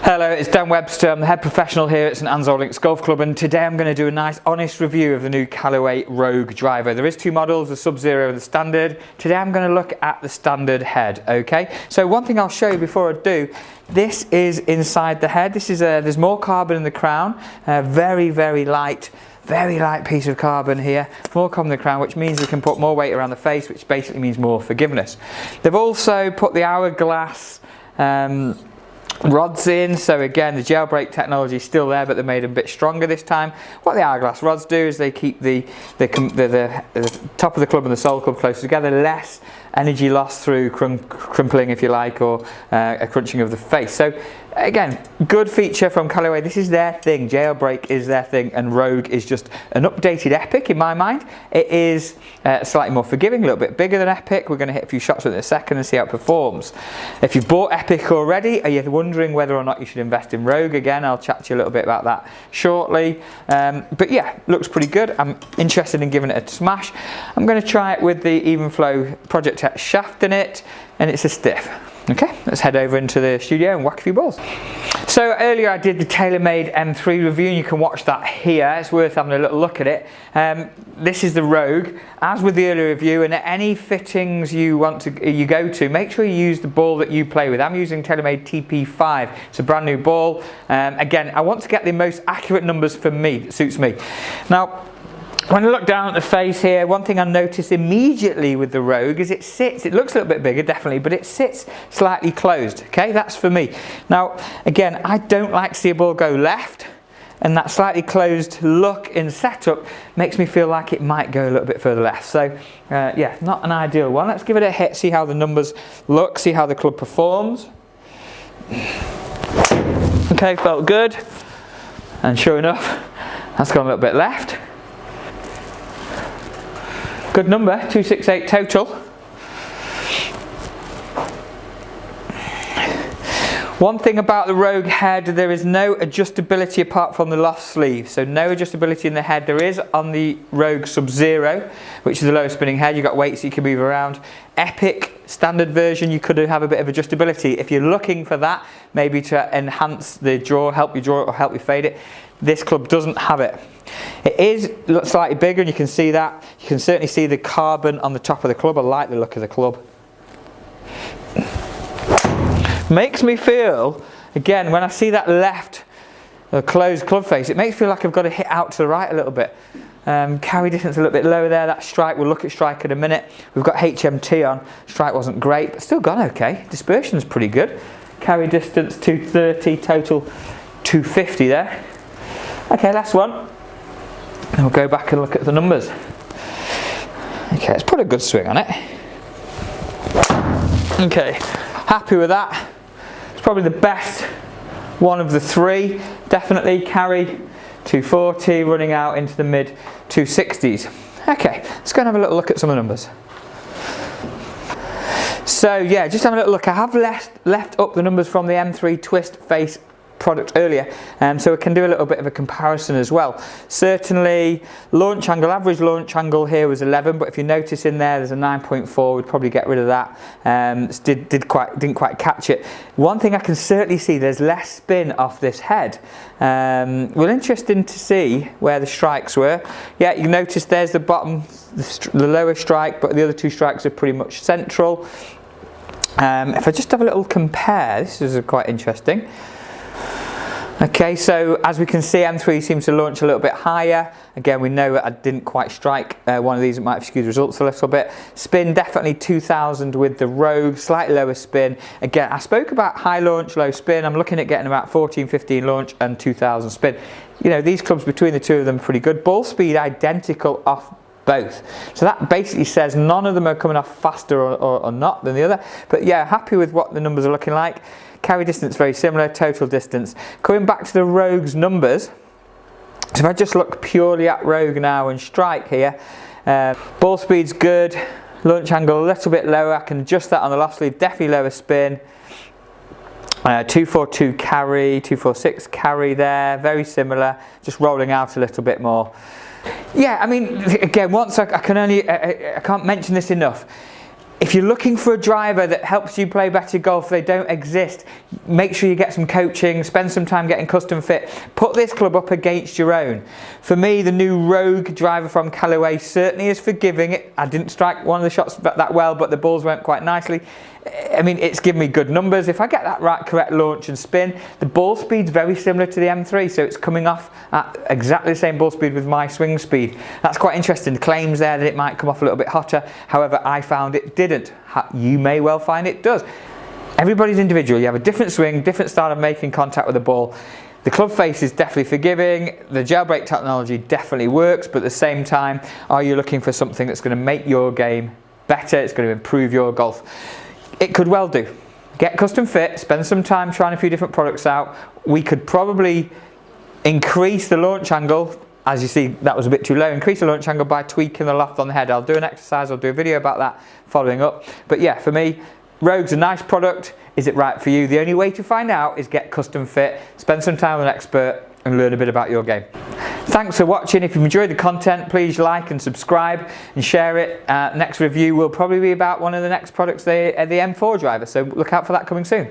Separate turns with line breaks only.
Hello, it's Dan Webster. I'm the head professional here at St Anne's Old Links Golf Club, and today I'm going to do a nice honest review of the new Callaway Rogue driver. There is two models, the Sub-Zero and the Standard. Today I'm going to look at the Standard head, okay? So one thing I'll show you before I do, this is inside the head. This is there's more carbon in the crown, very light piece of carbon here, more carbon in the crown, which means we can put more weight around the face, which basically means more forgiveness. They've also put the hourglass rods in, so again the jailbreak technology is still there, but they made them a bit stronger this time. What the hourglass rods do is they keep the top of the club and the sole club close together, less energy loss through crumpling, if you like, or a crunching of the face. So again, good feature from Callaway. This is their thing. Jailbreak is their thing, and Rogue is just an updated Epic in my mind. It is slightly more forgiving, a little bit bigger than Epic. We're going to hit a few shots with it in a second and see how it performs. If you've bought Epic already, are you wondering whether or not you should invest in Rogue? Again, I'll chat to you a little bit about that shortly. But yeah, looks pretty good. I'm interested in giving it a smash. I'm going to try it with the Evenflow Project X shaft in it, and it's a stiff. Okay, let's head over into the studio and whack a few balls. So earlier I did the TaylorMade M3 review, and you can watch that here. It's worth having a little look at it. This is the Rogue. As with the earlier review, and any fittings you go to, make sure you use the ball that you play with. I'm using TaylorMade TP5. It's a brand new ball. Again, I want to get the most accurate numbers for me, that suits me. Now, when I look down at the face here, one thing I noticed immediately with the Rogue is it looks a little bit bigger, definitely, but it sits slightly closed, okay? That's for me. Now, again, I don't like to see a ball go left, and that slightly closed look in setup makes me feel like it might go a little bit further left. So, yeah, not an ideal one. Let's give it a hit, see how the numbers look, see how the club performs. Okay, felt good. And sure enough, that's gone a little bit left. Good number, 268 total. One thing about the Rogue head, there is no adjustability apart from the loft sleeve. So no adjustability in the head. There is on the Rogue Sub-Zero, which is the lower spinning head. You've got weights you can move around. Epic standard version, you could have a bit of adjustability. If you're looking for that, maybe to enhance the draw, help you draw it or help you fade it, this club doesn't have it. It is slightly bigger, and you can see that. You can certainly see the carbon on the top of the club. I like the look of the club. Makes me feel, again, when I see that left closed club face, it makes me feel like I've got to hit out to the right a little bit. Carry distance a little bit lower there. That strike, we'll look at strike in a minute. We've got HMT on. Strike wasn't great, but still gone okay. Dispersion's pretty good. Carry distance 230, total 250 there. Okay, last one. And we'll go back and look at the numbers. Okay, let's put a good swing on it. Okay, happy with that. It's probably the best one of the three. Definitely carry 240, running out into the mid 260s. Okay, let's go and have a little look at some of the numbers. So yeah, just having a little look. I have left up the numbers from the M3 twist face product earlier, so we can do a little bit of a comparison as well. Certainly launch angle, average launch angle here was 11, but if you notice in there's a 9.4, we'd probably get rid of that. Didn't quite catch it. One thing I can certainly see, there's less spin off this head. Well, interesting to see where the strikes were. Yeah, you notice there's the bottom, the lower strike, but the other two strikes are pretty much central. If I just have a little compare, this is quite interesting. Okay, so as we can see, M3 seems to launch a little bit higher. Again, we know that I didn't quite strike one of these. It might have skewed the results a little bit. Spin, definitely 2000 with the Rogue, slightly lower spin. Again, I spoke about high launch, low spin. I'm looking at getting about 14, 15 launch and 2000 spin. You know, these clubs between the two of them are pretty good. Ball speed identical off both. So that basically says none of them are coming off faster or not than the other. But yeah, happy with what the numbers are looking like. Carry distance very similar, total distance. Coming back to the Rogue's numbers, so if I just look purely at Rogue now and strike here, ball speed's good, launch angle a little bit lower. I can adjust that on the loft sleeve, definitely lower spin. 242 carry, 246 carry there, very similar, just rolling out a little bit more. Yeah, I mean, again, once I can't mention this enough. If you're looking for a driver that helps you play better golf, they don't exist. Make sure you get some coaching, spend some time getting custom fit. Put this club up against your own. For me, the new Rogue driver from Callaway certainly is forgiving. I didn't strike one of the shots that well, but the balls went quite nicely. I mean, it's given me good numbers. If I get that right, correct launch and spin, the ball speed's very similar to the M3, so it's coming off at exactly the same ball speed with my swing speed. That's quite interesting. The claims there that it might come off a little bit hotter. However, I found it didn't. You may well find it does. Everybody's individual. You have a different swing, different style of making contact with the ball. The club face is definitely forgiving. The jailbreak technology definitely works, but at the same time, are you looking for something that's going to make your game better? It's going to improve your golf. It could well do. Get custom fit, spend some time trying a few different products out. We could probably increase the launch angle. As you see, that was a bit too low. Increase the launch angle by tweaking the loft on the head. I'll do an exercise, I'll do a video about that following up. But yeah, for me, Rogue's a nice product. Is it right for you? The only way to find out is get custom fit, spend some time with an expert and learn a bit about your game. Thanks for watching. If you've enjoyed the content, please like and subscribe and share it. Next review will probably be about one of the next products, the M4 driver, so look out for that coming soon.